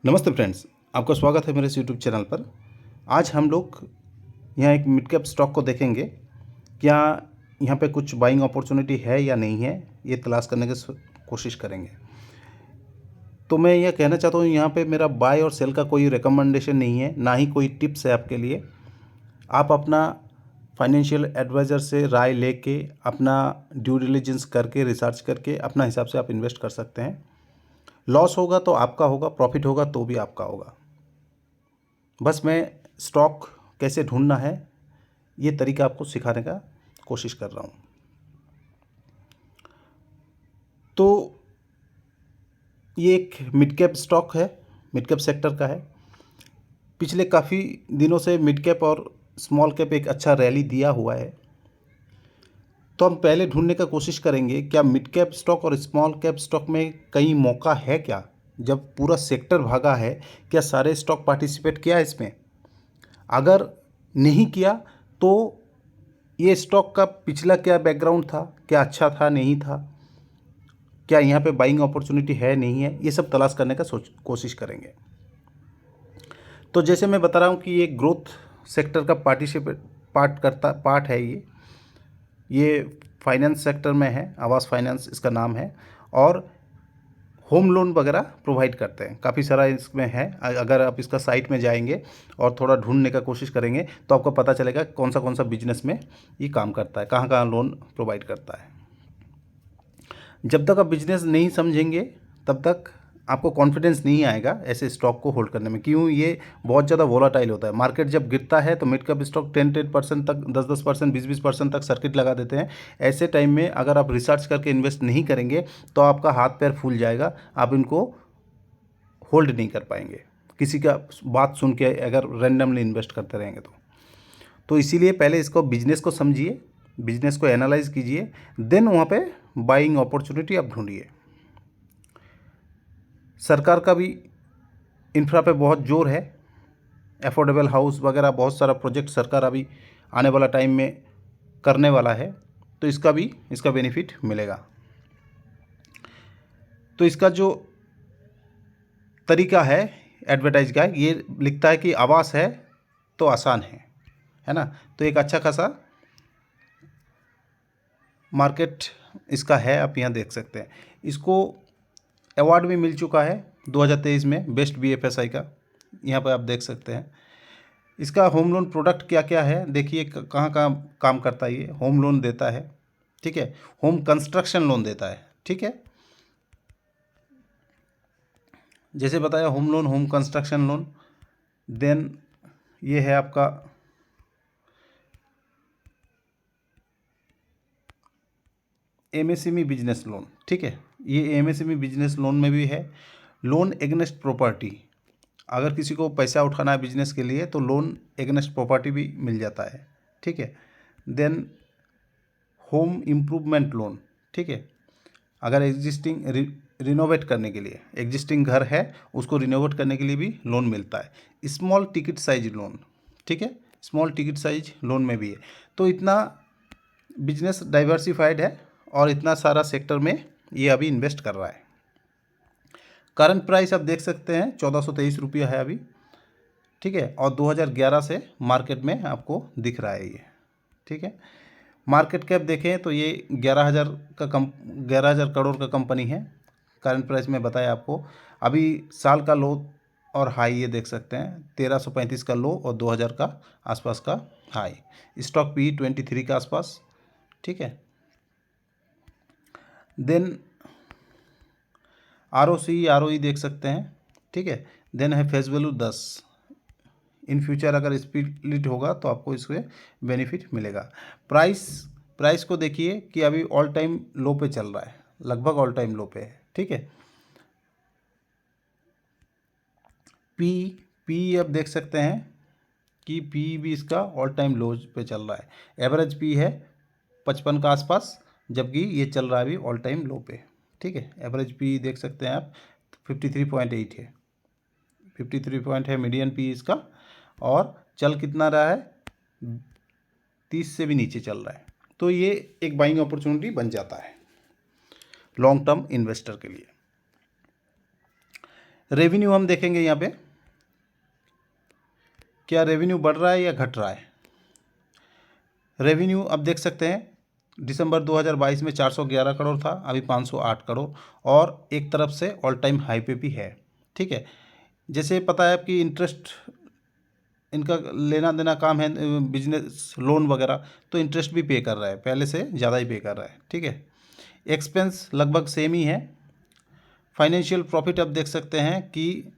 नमस्ते फ्रेंड्स, आपका स्वागत है मेरे इस यूट्यूब चैनल पर। आज हम लोग यहाँ एक मिड कैप स्टॉक को देखेंगे। क्या यहाँ पे कुछ बाइंग अपॉर्चुनिटी है या नहीं है, ये तलाश करने की कोशिश करेंगे। तो मैं यह कहना चाहता हूँ, यहाँ पे मेरा बाय और सेल का कोई रिकमेंडेशन नहीं है, ना ही कोई टिप्स है आपके लिए। आप अपना फाइनेंशियल एडवाइज़र से राय लेके, अपना ड्यू डिलिजेंस करके, रिसर्च करके अपना हिसाब से आप इन्वेस्ट कर सकते हैं। लॉस होगा तो आपका होगा, प्रॉफिट होगा तो भी आपका होगा। बस मैं स्टॉक कैसे ढूंढना है ये तरीका आपको सिखाने का कोशिश कर रहा हूँ। तो ये एक मिड कैप स्टॉक है, मिड कैप सेक्टर का है। पिछले काफ़ी दिनों से मिड कैप और स्मॉल कैप एक अच्छा रैली दिया हुआ है। तो हम पहले ढूंढने का कोशिश करेंगे, क्या मिड कैप स्टॉक और स्मॉल कैप स्टॉक में कहीं मौका है क्या। जब पूरा सेक्टर भागा है, क्या सारे स्टॉक पार्टिसिपेट किया है इसमें। अगर नहीं किया तो ये स्टॉक का पिछला क्या बैकग्राउंड था, क्या अच्छा था नहीं था, क्या यहाँ पे बाइंग अपॉर्चुनिटी है नहीं है, ये सब तलाश करने का कोशिश करेंगे। तो जैसे मैं बता रहा हूँ कि ये ग्रोथ सेक्टर का पार्ट है। ये फाइनेंस सेक्टर में है, आवास फाइनेंस इसका नाम है, और होम लोन वगैरह प्रोवाइड करते हैं। काफ़ी सारा इसमें है। अगर आप इसका साइट में जाएंगे और थोड़ा ढूंढने का कोशिश करेंगे तो आपको पता चलेगा कौन सा बिजनेस में ये काम करता है, कहाँ कहाँ लोन प्रोवाइड करता है। जब तक आप बिजनेस नहीं समझेंगे तब तक आपको कॉन्फिडेंस नहीं आएगा ऐसे स्टॉक को होल्ड करने में। क्यों, ये बहुत ज़्यादा वोलाटाइल होता है। मार्केट जब गिरता है तो मिड कैप स्टॉक 10% तक, 10% 20% तक सर्किट लगा देते हैं। ऐसे टाइम में अगर आप रिसर्च करके इन्वेस्ट नहीं करेंगे तो आपका हाथ पैर फूल जाएगा, आप इनको होल्ड नहीं कर पाएंगे। किसी का बात सुन के अगर रैंडमली इन्वेस्ट करते रहेंगे तो इसीलिए पहले इसको बिजनेस को समझिए, बिजनेस को एनालाइज कीजिए, देन वहाँ पे बाइंग अपॉर्चुनिटी आप ढूंढिए। सरकार का भी इंफ्रा पे बहुत जोर है। अफोर्डेबल हाउस वगैरह बहुत सारा प्रोजेक्ट सरकार अभी आने वाला टाइम में करने वाला है, तो इसका बेनिफिट मिलेगा। तो इसका जो तरीका है एडवर्टाइज का, ये लिखता है कि आवास है तो आसान है ना। तो एक अच्छा खासा मार्केट इसका है, आप यहाँ देख सकते हैं। इसको अवार्ड भी मिल चुका है 2023 में, बेस्ट BFSI का। यहाँ पर आप देख सकते हैं। इसका होम लोन प्रोडक्ट क्या क्या है देखिए, कहाँ कहाँ काम करता है। ये होम लोन देता है, ठीक है। होम कंस्ट्रक्शन लोन देता है, ठीक है। जैसे बताया, home loan, home construction loan. Then ये है आपका MSME बिजनेस लोन, ठीक है। ये MSME बिजनेस लोन में भी है। लोन एगनेस्ट प्रॉपर्टी, अगर किसी को पैसा उठाना है बिजनेस के लिए तो लोन एगनेस्ट प्रॉपर्टी भी मिल जाता है, ठीक है। देन होम इम्प्रूवमेंट लोन, ठीक है। अगर एग्जिस्टिंग रिनोवेट करने के लिए, एग्जिस्टिंग घर है उसको रिनोवेट करने के लिए भी लोन मिलता है। स्मॉल टिकट साइज लोन, ठीक है, स्मॉल टिकट साइज लोन में भी है। तो इतना बिजनेस डाइवर्सिफाइड है और इतना सारा सेक्टर में ये अभी इन्वेस्ट कर रहा है। करंट प्राइस आप देख सकते हैं 1423 रुपया है अभी, ठीक है। और 2011 से मार्केट में आपको दिख रहा है ये, ठीक है। मार्केट कैप देखें तो ये 11,000 करोड़ का कंपनी है। करंट प्राइस में बताया आपको। अभी साल का लो और हाई ये देख सकते हैं, 1335 का लो और 2000 का आसपास का हाई। स्टॉक PE 23 के आसपास, ठीक है। देन ROE देख सकते हैं, ठीक है। देन है फेस वैल्यू 10। इन फ्यूचर अगर स्प्लिट होगा तो आपको इससे बेनिफिट मिलेगा। प्राइस को देखिए कि अभी ऑल टाइम लो पे चल रहा है, लगभग ऑल टाइम लो पे है, ठीक है। पी अब देख सकते हैं कि पी भी इसका ऑल टाइम लो पे चल रहा है। एवरेज पी है 55 का आसपास, जबकि ये चल रहा है अभी ऑल टाइम लो पे, ठीक है। एवरेज पी देख सकते हैं आप 53.8 है, 53 पॉइंट है मीडियन पी इसका। और चल कितना रहा है, 30 से भी नीचे चल रहा है। तो ये एक बाइंग अपॉर्चुनिटी बन जाता है लॉन्ग टर्म इन्वेस्टर के लिए। रेवेन्यू हम देखेंगे यहाँ पे, क्या रेवेन्यू बढ़ रहा है या घट रहा है। रेवेन्यू अब देख सकते हैं दिसंबर 2022 में 411 करोड़ था, अभी 508 करोड़, और एक तरफ से ऑल टाइम हाई पे भी है। ठीक है, जैसे पता है आपकी इंटरेस्ट, इनका लेना देना काम है, बिजनेस लोन वगैरह, तो इंटरेस्ट भी पे कर रहा है, पहले से ज़्यादा ही पे कर रहा है। ठीक है, एक्सपेंस लगभग सेम ही है। फाइनेंशियल प्रॉफिट अब देख सकते हैं कि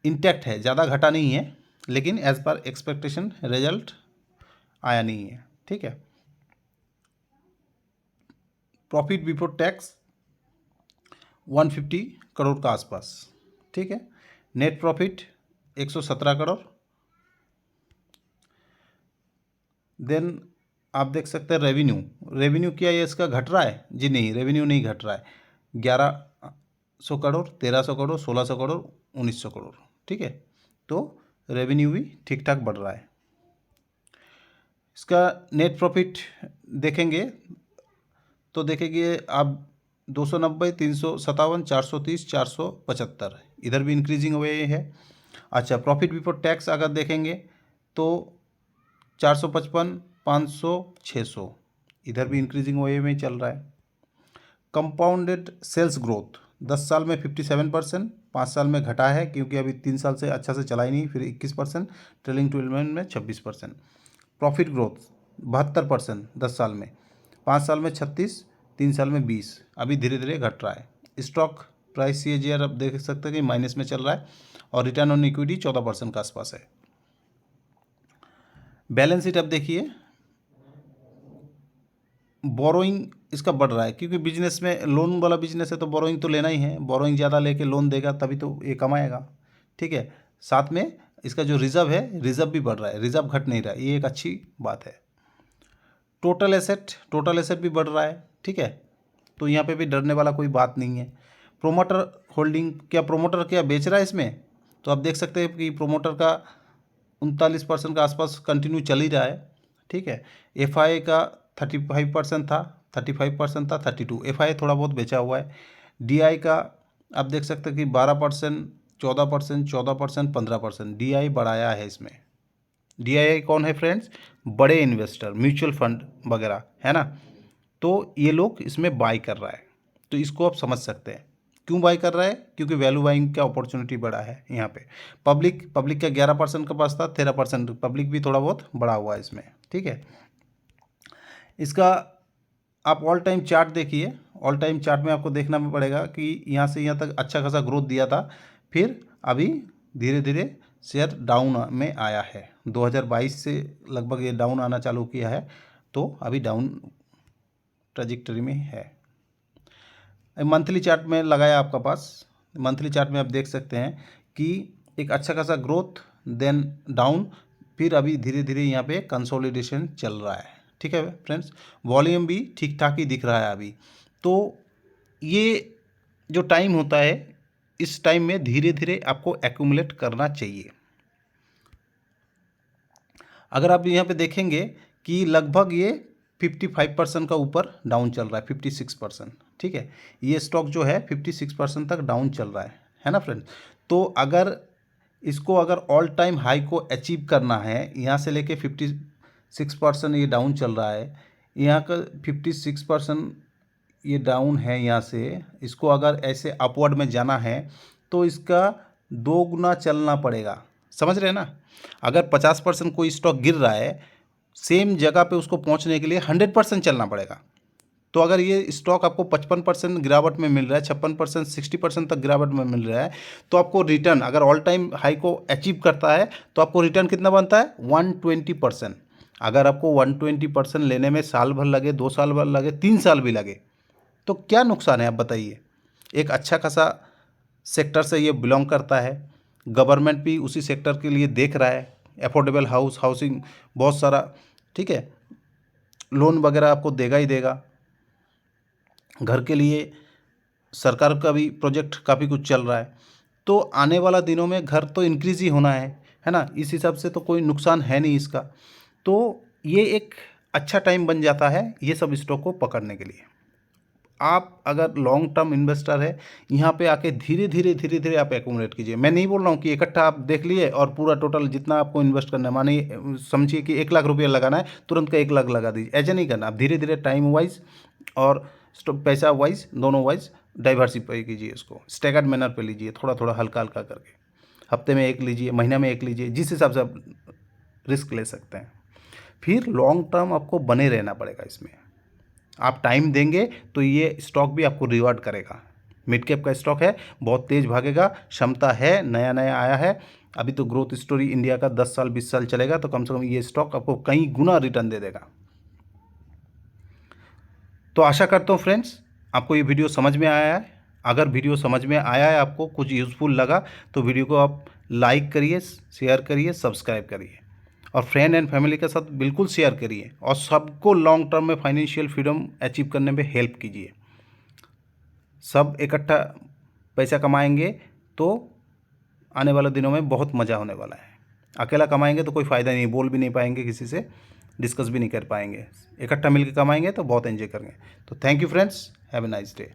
इंटैक्ट है, ज़्यादा घटा नहीं है, लेकिन एज पर एक्सपेक्टेशन रिजल्ट आया नहीं है। ठीक है, प्रॉफिट बिफोर टैक्स 150 करोड़ का आसपास। ठीक है, नेट प्रॉफिट 117 करोड़। देन आप देख सकते हैं रेवेन्यू क्या ये इसका घट रहा है? जी नहीं, रेवेन्यू नहीं घट रहा है। 1100 करोड़, 1300 करोड़, 1600 करोड़, 1900 करोड़। ठीक है, तो रेवेन्यू भी ठीक ठाक बढ़ रहा है। इसका नेट प्रॉफिट देखेंगे तो देखेंगे आप 290, 357, 430, 475, इधर भी इंक्रीजिंग हुए है। अच्छा, प्रॉफिट बिफोर टैक्स अगर देखेंगे तो 455, 500, 600, इधर भी इंक्रीजिंग वे में चल रहा है। कंपाउंडेड सेल्स ग्रोथ 10 साल में 57%, 5 साल में घटा है क्योंकि अभी 3 साल से अच्छा से चला ही नहीं, फिर 21%, ट्रेलिंग 12 मंथ में 26%। प्रॉफिट ग्रोथ 72% 10 साल में, 5 साल में 36, 3 साल में 20, अभी धीरे धीरे घट रहा है। स्टॉक प्राइस CAGR अब देख सकते हैं कि माइनस में चल रहा है, और रिटर्न ऑन इक्विटी 14% के आसपास है। बैलेंस शीट अब देखिए, बोरोइंग इसका बढ़ रहा है क्योंकि बिजनेस में लोन वाला बिजनेस है तो बोरोइंग तो लेना ही है, बोरोइंग ज़्यादा लेके लोन देगा तभी तो ये कमाएगा। ठीक है, साथ में इसका जो रिजर्व है, रिजर्व भी बढ़ रहा है, रिजर्व घट नहीं रहा है, ये एक अच्छी बात है। टोटल एसेट भी बढ़ रहा है। ठीक है, तो यहाँ पे भी डरने वाला कोई बात नहीं है। प्रोमोटर होल्डिंग, क्या प्रोमोटर क्या बेच रहा है इसमें? तो आप देख सकते हैं कि प्रोमोटर का 39% का आसपास कंटिन्यू चल ही रहा है। ठीक है, FI का 35% था, 35% था, 32, FI थोड़ा बहुत बेचा हुआ है। DI का आप देख सकते हैं कि 12%, 14%, 14%, 15%, DI बढ़ाया है इसमें। DI कौन है फ्रेंड्स? बड़े इन्वेस्टर, म्यूचुअल फंड वगैरह है ना, तो ये लोग इसमें बाई कर रहा है, तो इसको आप समझ सकते हैं क्यों बाई कर रहा है, क्योंकि वैल्यू बाइंग का अपॉर्चुनिटी बड़ा है यहाँ पे। पब्लिक का 11% के पास था, 13%, पब्लिक भी थोड़ा बहुत बढ़ा हुआ है इसमें। ठीक है, इसका आप ऑल टाइम चार्ट देखिए, ऑल टाइम चार्ट में आपको देखना पड़ेगा कि यहाँ से यहाँ तक अच्छा खासा ग्रोथ दिया था, फिर अभी धीरे धीरे शेयर डाउन में आया है। 2022 से लगभग ये डाउन आना चालू किया है, तो अभी डाउन ट्रेजेक्टरी में है। मंथली चार्ट में लगाया आपका पास, मंथली चार्ट में आप देख सकते हैं कि एक अच्छा खासा ग्रोथ, देन डाउन, फिर अभी धीरे धीरे यहाँ पे कंसोलिडेशन चल रहा है। ठीक है फ्रेंड्स, वॉल्यूम भी ठीक ठाक ही दिख रहा है अभी। तो ये जो टाइम होता है, इस टाइम में धीरे धीरे आपको एक्यूमुलेट करना चाहिए। अगर आप यहाँ पे देखेंगे कि लगभग ये 55% का ऊपर डाउन चल रहा है, 56%। ठीक है, ये स्टॉक जो है 56% तक डाउन चल रहा है ना फ्रेंड। तो अगर इसको अगर ऑल टाइम हाई को अचीव करना है, यहाँ से लेके 56% ये डाउन चल रहा है, यहाँ का 56% ये डाउन है, यहाँ से इसको अगर ऐसे अपवर्ड में जाना है तो इसका 2 गुना चलना पड़ेगा। समझ रहे हैं ना? अगर 50% कोई स्टॉक गिर रहा है, सेम जगह पे उसको पहुंचने के लिए 100% चलना पड़ेगा। तो अगर ये स्टॉक आपको 55% गिरावट में मिल रहा है, 56%, 60% तक गिरावट में मिल रहा है, तो आपको रिटर्न अगर ऑल टाइम हाई को अचीव करता है तो आपको रिटर्न कितना बनता है? 120%। अगर आपको 120% लेने में साल भर लगे, 2 साल भर लगे, 3 साल भी लगे, तो क्या नुकसान है आप बताइए। एक अच्छा खासा सेक्टर से ये बिलोंग करता है, गवर्नमेंट भी उसी सेक्टर के लिए देख रहा है, अफोर्डेबल हाउसिंग बहुत सारा, ठीक है, लोन वगैरह आपको देगा ही देगा। घर के लिए सरकार का भी प्रोजेक्ट काफ़ी कुछ चल रहा है, तो आने वाला दिनों में घर तो इंक्रीज ही होना है ना, इस हिसाब से तो कोई नुकसान है नहीं इसका। तो ये एक अच्छा टाइम बन जाता है ये सब स्टॉक को पकड़ने के लिए। आप अगर लॉन्ग टर्म इन्वेस्टर है, यहाँ पे आके धीरे धीरे आप एक्यूमुलेट कीजिए। मैं नहीं बोल रहा हूँ कि इकट्ठा आप देख लिए और पूरा टोटल जितना आपको इन्वेस्ट करना है, मानिए समझिए कि 1 लाख रुपया लगाना है, तुरंत का 1 लाख लगा दीजिए, ऐसे नहीं करना। आप धीरे धीरे टाइम वाइज और पैसा वाइज दोनों वाइज डाइवर्सिफाई कीजिए, इसको स्टैगर्ड मैनर पे लीजिए, थोड़ा थोड़ा हल्का हल्का करके। हफ्ते में 1 लीजिए, महीना में 1 लीजिए, जिस हिसाब से आप रिस्क ले सकते हैं। फिर लॉन्ग टर्म आपको बने रहना पड़ेगा इसमें। आप टाइम देंगे तो ये स्टॉक भी आपको रिवार्ड करेगा। मिड कैप का स्टॉक है, बहुत तेज़ भागेगा, क्षमता है, नया नया आया है, अभी तो ग्रोथ स्टोरी इंडिया का 10 साल 20 साल चलेगा, तो कम से कम ये स्टॉक आपको कई गुना रिटर्न दे देगा। तो आशा करता हूँ फ्रेंड्स आपको ये वीडियो समझ में आया है। अगर वीडियो समझ में आया है, आपको कुछ यूज़फुल लगा, तो वीडियो को आप लाइक करिए, शेयर करिए, सब्सक्राइब करिए और फ्रेंड एंड फैमिली के साथ बिल्कुल शेयर करिए और सबको लॉन्ग टर्म में फाइनेंशियल फ्रीडम अचीव करने में हेल्प कीजिए। सब इकट्ठा पैसा कमाएंगे तो आने वाले दिनों में बहुत मज़ा होने वाला है। अकेला कमाएंगे तो कोई फ़ायदा नहीं, बोल भी नहीं पाएंगे, किसी से डिस्कस भी नहीं कर पाएंगे। इकट्ठा मिलकर कमाएंगे तो बहुत एंजॉय करेंगे। तो thank you friends, have a nice day.